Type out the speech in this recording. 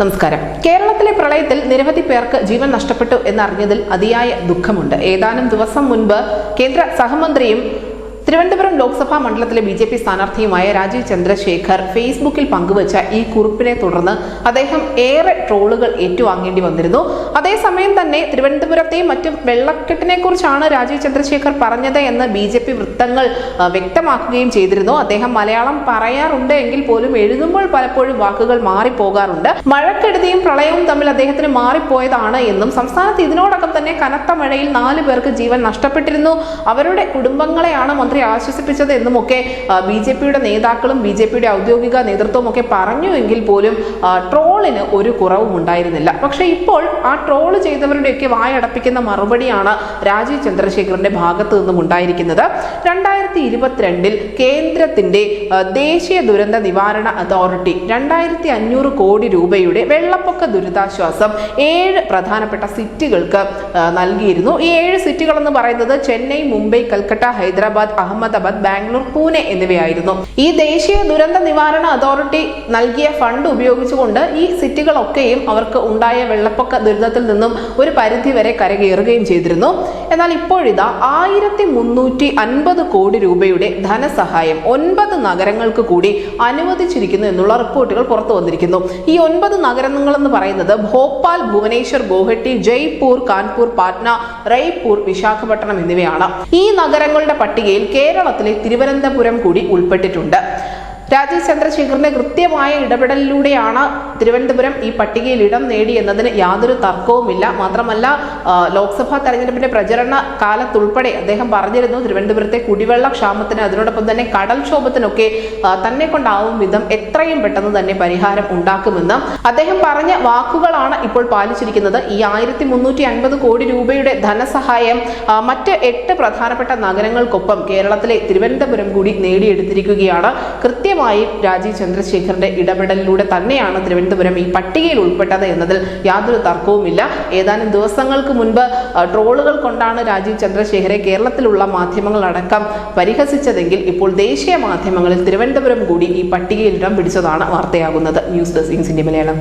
നമസ്കാരം. കേരളത്തിലെ പ്രളയത്തിൽ നിരവധി പേർക്ക് ജീവൻ നഷ്ടപ്പെട്ടു എന്നറിഞ്ഞതിൽ അതിയായ ദുഃഖമുണ്ട്. ഏതാനും ദിവസം മുൻപ് കേന്ദ്ര സഹമന്ത്രിയും തിരുവനന്തപുരം ലോക്സഭാ മണ്ഡലത്തിലെ ബി.ജെ.പി. സ്ഥാനാർത്ഥിയുമായ രാജീവ് ചന്ദ്രശേഖർ ഫേസ്ബുക്കിൽ പങ്കുവച്ച ഈ കുറിപ്പിനെ തുടർന്ന് അദ്ദേഹം ഏറെ ട്രോളുകൾ ഏറ്റുവാങ്ങേണ്ടി വന്നിരുന്നു. അതേസമയം തന്നെ തിരുവനന്തപുരത്തെയും മറ്റും വെള്ളക്കെട്ടിനെ കുറിച്ചാണ് രാജീവ് ചന്ദ്രശേഖർ പറഞ്ഞത് എന്ന് ബി.ജെ.പി. വൃത്തങ്ങൾ വ്യക്തമാക്കുകയും ചെയ്തിരുന്നു. അദ്ദേഹം മലയാളം പറയാറുണ്ട് എങ്കിൽ പോലും എഴുതുമ്പോൾ പലപ്പോഴും വാക്കുകൾ മാറിപ്പോകാറുണ്ട്. മഴക്കെടുതിയും പ്രളയവും തമ്മിൽ അദ്ദേഹത്തിന് മാറിപ്പോയതാണ് എന്നും സംസ്ഥാനത്ത് ഇതിനോടകം തന്നെ കനത്ത മഴയിൽ 4 പേർക്ക് ജീവൻ നഷ്ടപ്പെട്ടിരുന്നു, അവരുടെ കുടുംബങ്ങളെയാണ് മന്ത്രി ആശ്വസിപ്പിച്ചത് എന്നുമൊക്കെ ബി.ജെ.പിയുടെ നേതാക്കളും ബി.ജെ.പിയുടെ ഔദ്യോഗിക നേതൃത്വവും ഒക്കെ പറഞ്ഞു എങ്കിൽ പോലും ട്രോളിന് ഒരു കുറവും ഉണ്ടായിരുന്നില്ല. പക്ഷേ ഇപ്പോൾ ആ ട്രോൾ ചെയ്തവരുടെയൊക്കെ വായടപ്പിക്കുന്ന മറുപടിയാണ് രാജീവ് ചന്ദ്രശേഖറിന്റെ ഭാഗത്ത് നിന്നും ഉണ്ടായിരിക്കുന്നത്. 2022 കേന്ദ്രത്തിന്റെ ദേശീയ ദുരന്ത നിവാരണ അതോറിറ്റി 2500 കോടി രൂപയുടെ വെള്ളപ്പൊക്ക ദുരിതാശ്വാസം 7 പ്രധാനപ്പെട്ട സിറ്റികൾക്ക് നൽകിയിരുന്നു. ഈ 7 സിറ്റികൾ എന്ന് പറയുന്നത് ചെന്നൈ, മുംബൈ, കൽക്കട്ട, ഹൈദരാബാദ്, അഹമ്മദാബാദ്, ബാംഗ്ലൂർ, പൂനെ എന്നിവയായിരുന്നു. ഈ ദേശീയ ദുരന്ത നിവാരണ അതോറിറ്റി നൽകിയ ഫണ്ട് ഉപയോഗിച്ചുകൊണ്ട് ഈ സിറ്റികളൊക്കെയും അവർക്ക് ഉണ്ടായ വെള്ളപ്പൊക്ക ദുരിതത്തിൽ നിന്നും ഒരു പരിധി വരെ കരകയറുകയും ചെയ്തിരുന്നു. എന്നാൽ ഇപ്പോഴിതാ 1350 കോടി രൂപയുടെ ധനസഹായം 9 നഗരങ്ങൾക്ക് കൂടി അനുവദിച്ചിരിക്കുന്നു എന്നുള്ള റിപ്പോർട്ടുകൾ പുറത്തു വന്നിരിക്കുന്നു. ഈ 9 നഗരങ്ങൾ എന്ന് പറയുന്നത് ഭോപ്പാൽ, ഭുവനേശ്വർ, ഗോഹട്ടി, ജയ്പൂർ, കാൺപൂർ, പാറ്റ്ന, റയ്പൂർ, വിശാഖപട്ടണം എന്നിവയാണ്. ഈ നഗരങ്ങളുടെ പട്ടികയിൽ കേരളത്തിലെ തിരുവനന്തപുരം കൂടി ഉൾപ്പെട്ടിട്ടുണ്ട്. രാജീവ് ചന്ദ്രശേഖറിന്റെ കൃത്യമായ ഇടപെടലിലൂടെയാണ് തിരുവനന്തപുരം ഈ പട്ടികയിൽ ഇടം നേടി എന്നതിന് യാതൊരു തർക്കവുമില്ല. മാത്രമല്ല, ലോക്സഭാ തെരഞ്ഞെടുപ്പിന്റെ പ്രചരണ കാലത്തുൾപ്പെടെ അദ്ദേഹം പറഞ്ഞിരുന്നു തിരുവനന്തപുരത്തെ കുടിവെള്ള ക്ഷാമത്തിന് അതിനോടൊപ്പം തന്നെ കടൽക്ഷോഭത്തിനൊക്കെ തന്നെ കൊണ്ടാവും വിധം എത്രയും പെട്ടെന്ന് തന്നെ പരിഹാരം ഉണ്ടാക്കുമെന്ന് അദ്ദേഹം പറഞ്ഞ വാക്കുകളാണ് ഇപ്പോൾ പാലിച്ചിരിക്കുന്നത്. ഈ 1350 കോടി രൂപയുടെ ധനസഹായം മറ്റ് 8 പ്രധാനപ്പെട്ട നഗരങ്ങൾക്കൊപ്പം കേരളത്തിലെ തിരുവനന്തപുരം കൂടി നേടിയെടുത്തിരിക്കുകയാണ്. കൃത്യമായും രാജീവ് ചന്ദ്രശേഖറിന്റെ ഇടപെടലിലൂടെ തന്നെയാണ് തിരുവനന്തപുരം ഈ പട്ടികയിൽ ഉൾപ്പെട്ടത് എന്നതിൽ യാതൊരു തർക്കവുമില്ല. ഏതാനും ദിവസങ്ങൾക്ക് മുൻപ് ട്രോളുകൾ കൊണ്ടാണ് രാജീവ് ചന്ദ്രശേഖരെ കേരളത്തിലുള്ള മാധ്യമങ്ങളടക്കം പരിഹസിച്ചതെങ്കിൽ ഇപ്പോൾ ദേശീയ മാധ്യമങ്ങളിൽ തിരുവനന്തപുരം കൂടി ഈ പട്ടികയിൽ ഇടം പിടിച്ചതാണ് വാർത്തയാകുന്നത്. News desk India Malayalam.